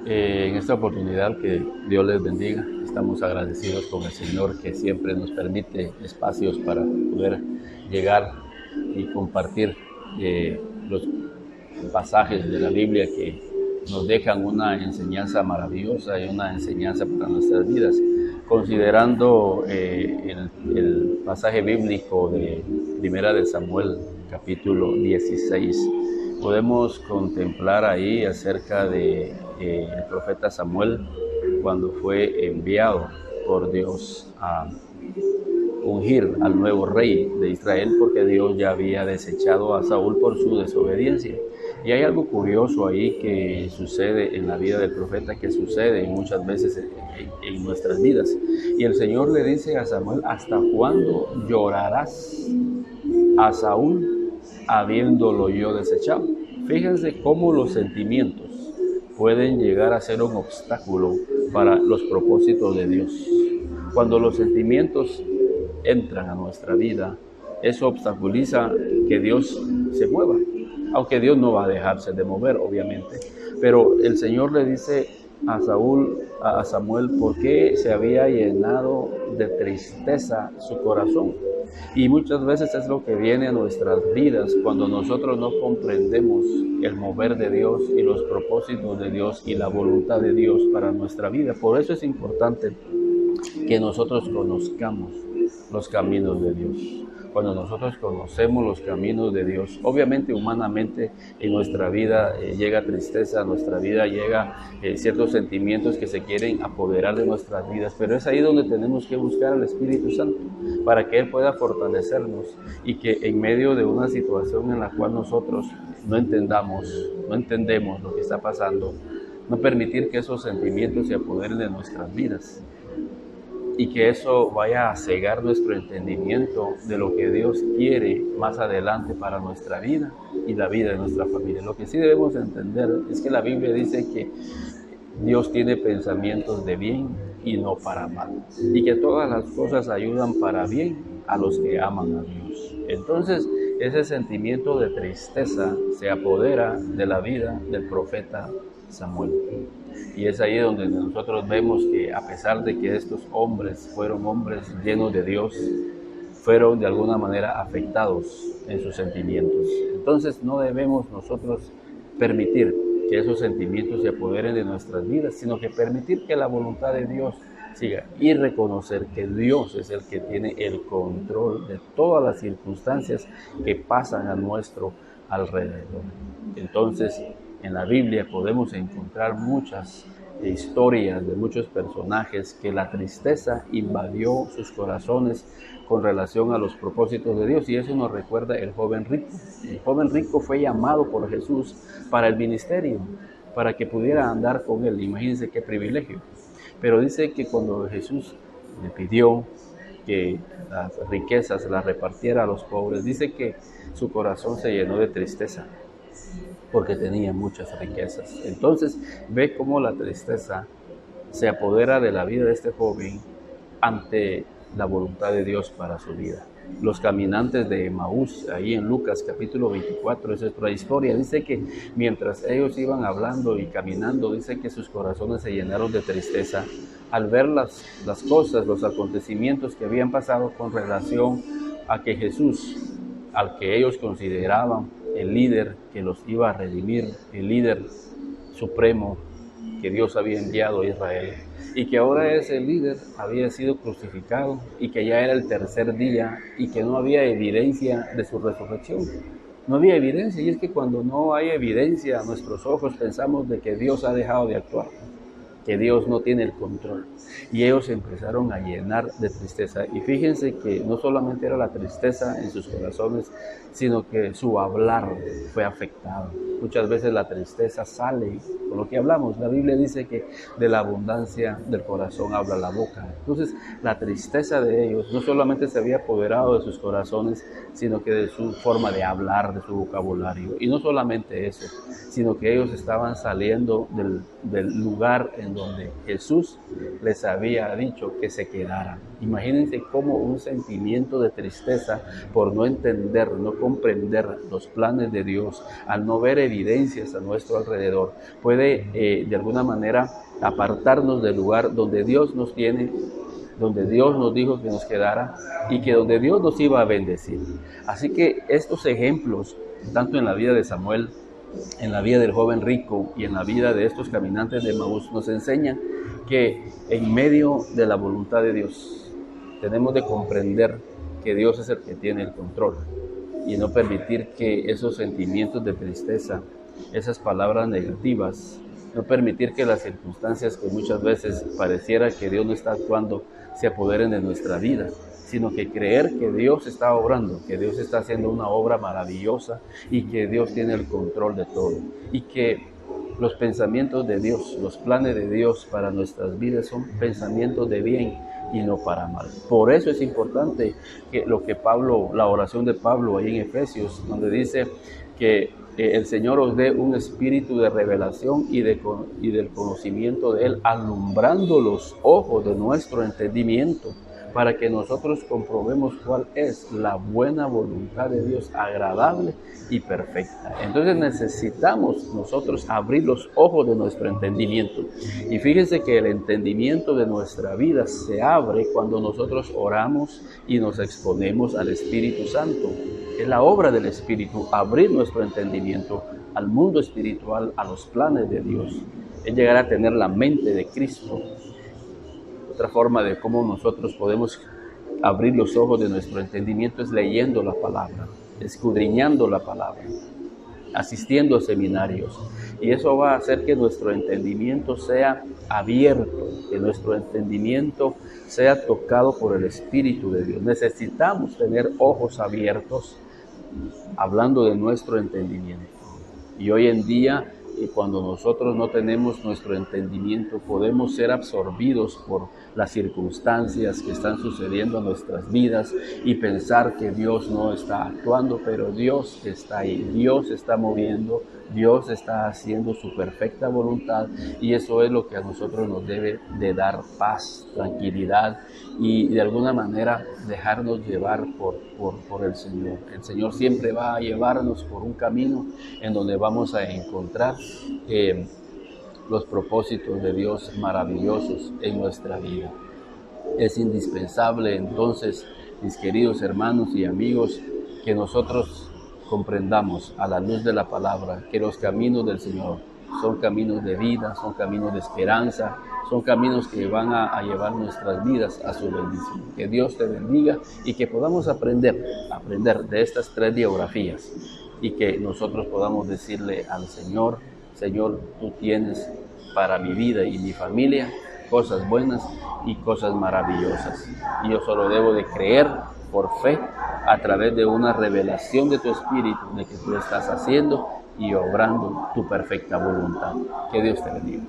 En esta oportunidad, que Dios les bendiga. Estamos agradecidos con el Señor, que siempre nos permite espacios para poder llegar y compartir los pasajes de la Biblia que nos dejan una enseñanza maravillosa y una enseñanza para nuestras vidas. Considerando el pasaje bíblico de Primera de Samuel, capítulo 16, podemos contemplar ahí acerca de el profeta Samuel, cuando fue enviado por Dios a ungir al nuevo rey de Israel, porque Dios ya había desechado a Saúl por su desobediencia. Y hay algo curioso ahí que sucede en la vida del profeta, que sucede muchas veces en nuestras vidas. Y el Señor le dice a Samuel: ¿hasta cuándo llorarás a Saúl habiéndolo yo desechado? Fíjense cómo los sentimientos pueden llegar a ser un obstáculo para los propósitos de Dios. Cuando los sentimientos entran a nuestra vida, eso obstaculiza que Dios se mueva, aunque Dios no va a dejarse de mover, obviamente. Pero el Señor le dice a Samuel, por qué se había llenado de tristeza su corazón. Y muchas veces es lo que viene a nuestras vidas cuando nosotros no comprendemos el mover de Dios y los propósitos de Dios y la voluntad de Dios para nuestra vida. Por eso es importante que nosotros conozcamos los caminos de Dios. Cuando nosotros conocemos los caminos de Dios, obviamente humanamente en nuestra vida llega tristeza, a nuestra vida llega ciertos sentimientos que se quieren apoderar de nuestras vidas, pero es ahí donde tenemos que buscar al Espíritu Santo para que Él pueda fortalecernos y que en medio de una situación en la cual nosotros no entendemos lo que está pasando, no permitir que esos sentimientos se apoderen de nuestras vidas, y que eso vaya a cegar nuestro entendimiento de lo que Dios quiere más adelante para nuestra vida y la vida de nuestra familia. Lo que sí debemos entender es que la Biblia dice que Dios tiene pensamientos de bien y no para mal, y que todas las cosas ayudan para bien a los que aman a Dios. Entonces, ese sentimiento de tristeza se apodera de la vida del profeta Samuel. Y es ahí donde nosotros vemos que, a pesar de que estos hombres fueron hombres llenos de Dios, fueron de alguna manera afectados en sus sentimientos. Entonces no debemos nosotros permitir que esos sentimientos se apoderen de nuestras vidas, sino que permitir que la voluntad de Dios siga y reconocer que Dios es el que tiene el control de todas las circunstancias que pasan a nuestro alrededor. Entonces, en la Biblia podemos encontrar muchas historias de muchos personajes que la tristeza invadió sus corazones con relación a los propósitos de Dios, y eso nos recuerda el joven rico. El joven rico fue llamado por Jesús para el ministerio, para que pudiera andar con él. Imagínense qué privilegio. Pero dice que cuando Jesús le pidió que las riquezas las repartiera a los pobres, dice que su corazón se llenó de tristeza, porque tenía muchas riquezas. Entonces ve cómo la tristeza se apodera de la vida de este joven ante la voluntad de Dios para su vida. Los caminantes de Emaús, ahí en Lucas capítulo 24, esa es otra historia. Dice que mientras ellos iban hablando y caminando, dice que sus corazones se llenaron de tristeza al ver las cosas, los acontecimientos que habían pasado con relación a que Jesús, al que ellos consideraban el líder que los iba a redimir, el líder supremo que Dios había enviado a Israel, y que ahora ese líder había sido crucificado y que ya era el tercer día y que no había evidencia de su resurrección. No había evidencia, y es que cuando no hay evidencia a nuestros ojos pensamos de que Dios ha dejado de actuar, que Dios no tiene el control. Y ellos empezaron a llenar de tristeza. Y fíjense que no solamente era la tristeza en sus corazones, sino que su hablar fue afectado. Muchas veces la tristeza sale con lo que hablamos. La Biblia dice que de la abundancia del corazón habla la boca. Entonces, la tristeza de ellos no solamente se había apoderado de sus corazones, sino que de su forma de hablar, de su vocabulario. Y no solamente eso, sino que ellos estaban saliendo del lugar en donde Jesús les había dicho que se quedaran. Imagínense cómo un sentimiento de tristeza por no entender, no comprender los planes de Dios, al no ver evidencias a nuestro alrededor, puede de alguna manera apartarnos del lugar donde Dios nos tiene, donde Dios nos dijo que nos quedara y que donde Dios nos iba a bendecir. Así que estos ejemplos, tanto en la vida de Samuel, en la vida del joven rico y en la vida de estos caminantes de Emaús, nos enseñan que en medio de la voluntad de Dios tenemos de comprender que Dios es el que tiene el control y no permitir que esos sentimientos de tristeza, esas palabras negativas, no permitir que las circunstancias que muchas veces pareciera que Dios no está actuando se apoderen de nuestra vida, sino que creer que Dios está obrando, que Dios está haciendo una obra maravillosa y que Dios tiene el control de todo y que los pensamientos de Dios, los planes de Dios para nuestras vidas son pensamientos de bien y no para mal. Por eso es importante que la oración de Pablo ahí en Efesios, donde dice que el Señor os dé un espíritu de revelación y del conocimiento de Él, alumbrando los ojos de nuestro entendimiento, para que nosotros comprobemos cuál es la buena voluntad de Dios, agradable y perfecta. Entonces necesitamos nosotros abrir los ojos de nuestro entendimiento. Y fíjense que el entendimiento de nuestra vida se abre cuando nosotros oramos y nos exponemos al Espíritu Santo. Es la obra del Espíritu, abrir nuestro entendimiento al mundo espiritual, a los planes de Dios. Es llegar a tener la mente de Cristo. Otra forma de cómo nosotros podemos abrir los ojos de nuestro entendimiento es leyendo la palabra, escudriñando la palabra, asistiendo a seminarios. Y eso va a hacer que nuestro entendimiento sea abierto, que nuestro entendimiento sea tocado por el Espíritu de Dios. Necesitamos tener ojos abiertos hablando de nuestro entendimiento. Y hoy en día, cuando nosotros no tenemos nuestro entendimiento, podemos ser absorbidos por las circunstancias que están sucediendo en nuestras vidas y pensar que Dios no está actuando, pero Dios está ahí, Dios está moviendo, Dios está haciendo su perfecta voluntad, y eso es lo que a nosotros nos debe de dar paz, tranquilidad y de alguna manera dejarnos llevar por el Señor. El Señor siempre va a llevarnos por un camino en donde vamos a encontrar los propósitos de Dios maravillosos en nuestra vida. Es indispensable entonces, mis queridos hermanos y amigos, que nosotros comprendamos a la luz de la palabra que los caminos del Señor son caminos de vida, son caminos de esperanza, son caminos que van a llevar nuestras vidas a su bendición. Que Dios te bendiga y que podamos aprender de estas 3 biografías y que nosotros podamos decirle al Señor: Señor, tú tienes para mi vida y mi familia cosas buenas y cosas maravillosas. Y yo solo debo de creer por fe a través de una revelación de tu Espíritu de que tú estás haciendo y obrando tu perfecta voluntad. Que Dios te bendiga.